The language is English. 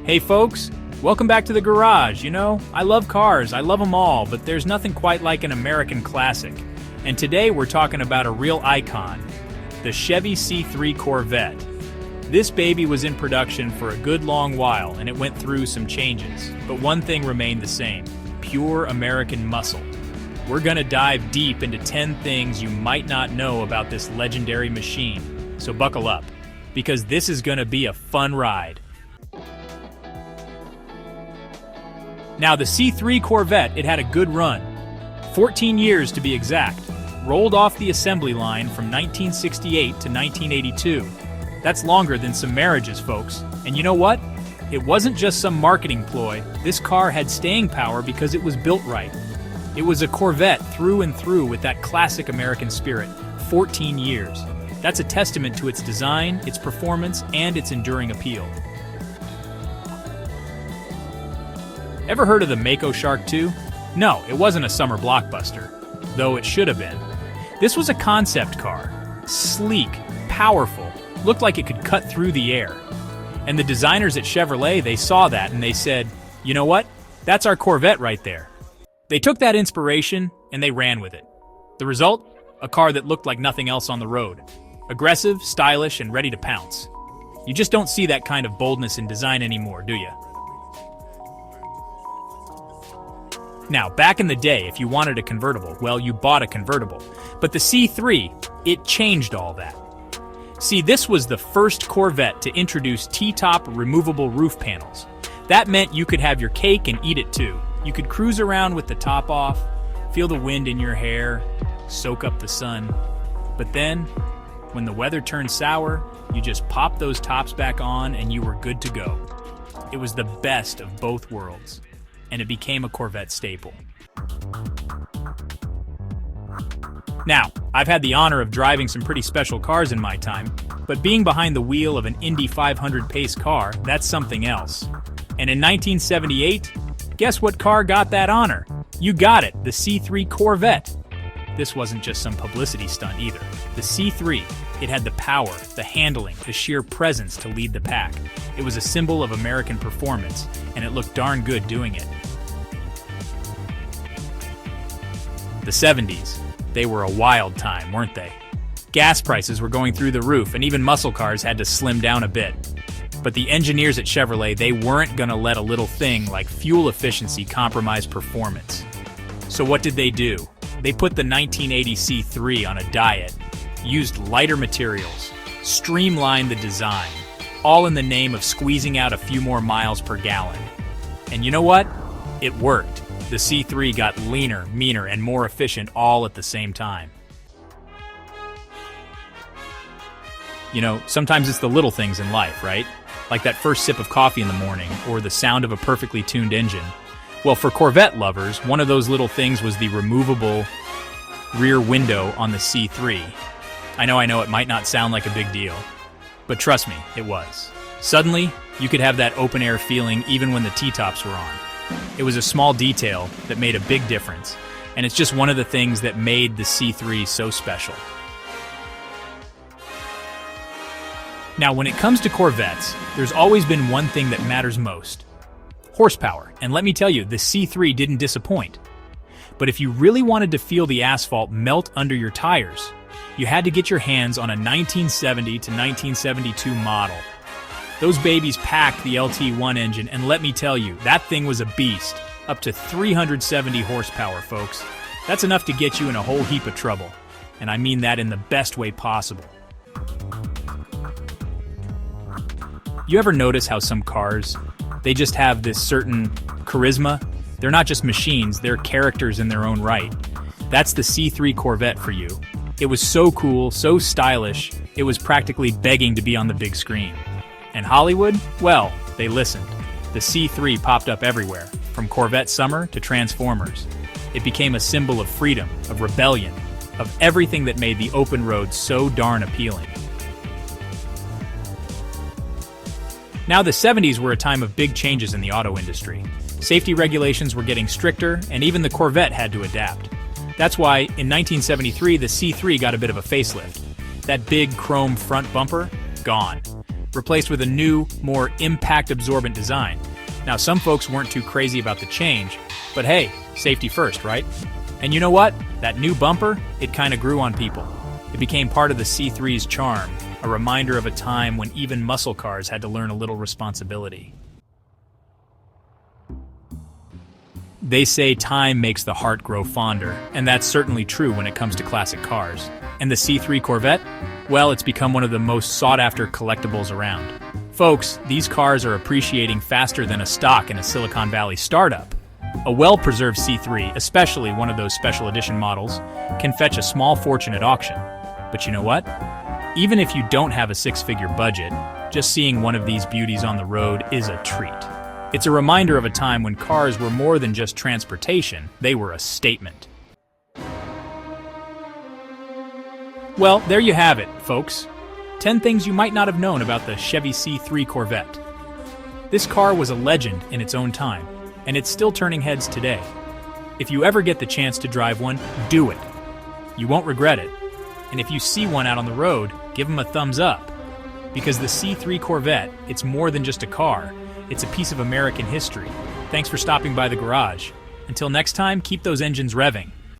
Hey folks, welcome back to the garage. You know, I love cars, I love them all, but there's nothing quite like an American classic. And today we're talking about a real icon, the Chevy C3 Corvette. This baby was in production for a good long while and it went through some changes, but one thing remained the same: pure American muscle. We're gonna dive deep into 10 things you might not know about this legendary machine, so buckle up, because this is gonna be a fun ride. Now, the C3 Corvette, it had a good run. 14 years to be exact. Rolled off the assembly line from 1968 to 1982. That's longer than some marriages, folks. And you know what? It wasn't just some marketing ploy. This car had staying power because it was built right. It was a Corvette through and through with that classic American spirit. 14 years. That's a testament to its design, its performance, and its enduring appeal. Ever heard of the Mako Shark 2? No, it wasn't a summer blockbuster, though it should have been. This was a concept car. Sleek, powerful, looked like it could cut through the air. And the designers at Chevrolet, they saw that and they said, you know what? That's our Corvette right there. They took that inspiration and they ran with it. The result? A car that looked like nothing else on the road. Aggressive, stylish, and ready to pounce. You just don't see that kind of boldness in design anymore, do you? Now, back in the day, if you wanted a convertible, well, you bought a convertible. But the C3, it changed all that. See, this was the first Corvette to introduce T-top removable roof panels. That meant you could have your cake and eat it too. You could cruise around with the top off, feel the wind in your hair, soak up the sun. But then, when the weather turned sour, you just popped those tops back on and you were good to go. It was the best of both worlds, and it became a Corvette staple. Now, I've had the honor of driving some pretty special cars in my time, but being behind the wheel of an Indy 500 pace car, that's something else. And in 1978, guess what car got that honor? You got it, the C3 Corvette. This wasn't just some publicity stunt either. The C3, it had the power, the handling, the sheer presence to lead the pack. It was a symbol of American performance, and it looked darn good doing it. The 70s, they were a wild time, weren't they? Gas prices were going through the roof, and even muscle cars had to slim down a bit. But the engineers at Chevrolet, they weren't gonna let a little thing like fuel efficiency compromise performance. So what did they do? They put the 1980 C3 on a diet, used lighter materials, streamlined the design, all in the name of squeezing out a few more miles per gallon. And you know what? It worked. The C3 got leaner, meaner, and more efficient all at the same time. You know, sometimes it's the little things in life, right? Like that first sip of coffee in the morning, or the sound of a perfectly tuned engine. Well, for Corvette lovers, one of those little things was the removable rear window on the C3. I know, it might not sound like a big deal, but trust me, it was. Suddenly, you could have that open-air feeling even when the T-tops were on. It was a small detail that made a big difference, and it's just one of the things that made the C3 so special. Now, when it comes to Corvettes, there's always been one thing that matters most: horsepower. And let me tell you, the C3 didn't disappoint. But if you really wanted to feel the asphalt melt under your tires, you had to get your hands on a 1970 to 1972 model. Those babies packed the LT1 engine, and let me tell you, that thing was a beast. Up to 370 horsepower, folks. That's enough to get you in a whole heap of trouble. And I mean that in the best way possible. You ever notice how some cars, they just have this certain charisma? They're not just machines, they're characters in their own right. That's the C3 Corvette for you. It was so cool, so stylish, it was practically begging to be on the big screen. And Hollywood? Well, they listened. The C3 popped up everywhere, from Corvette Summer to Transformers. It became a symbol of freedom, of rebellion, of everything that made the open road so darn appealing. Now, the 70s were a time of big changes in the auto industry. Safety regulations were getting stricter, and even the Corvette had to adapt. That's why, in 1973, the C3 got a bit of a facelift. That big chrome front bumper, gone. replaced with a new, more impact-absorbent design. Now, some folks weren't too crazy about the change, but hey, safety first, right? And you know what? That new bumper, it kind of grew on people. It became part of the C3's charm, a reminder of a time when even muscle cars had to learn a little responsibility. They say time makes the heart grow fonder, and that's certainly true when it comes to classic cars. And the C3 Corvette? Well, it's become one of the most sought-after collectibles around. Folks, these cars are appreciating faster than a stock in a Silicon Valley startup. A well-preserved C3, especially one of those special edition models, can fetch a small fortune at auction. But you know what? Even if you don't have a six-figure budget, just seeing one of these beauties on the road is a treat. It's a reminder of a time when cars were more than just transportation, they were a statement. Well, there you have it, folks. 10 things you might not have known about the Chevy C3 Corvette. This car was a legend in its own time, and it's still turning heads today. If you ever get the chance to drive one, do it. You won't regret it. And if you see one out on the road, give them a thumbs up. Because the C3 Corvette, it's more than just a car. It's a piece of American history. Thanks for stopping by the garage. Until next time, keep those engines revving.